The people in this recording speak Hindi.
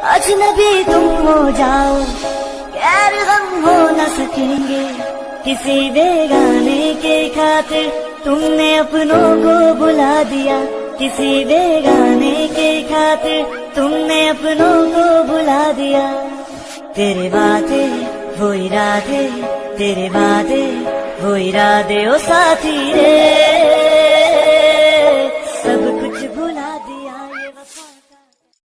अजनबी तुम हो जाओ, गैर हम हो न सकेंगे। किसी बेगाने के खातिर तुमने अपनों को बुला दिया, किसी बेगाने के खातिर तुमने अपनों को बुला दिया। तेरे वादे वो इरादे, तेरे वादे वो इरादे ओ साथी रे।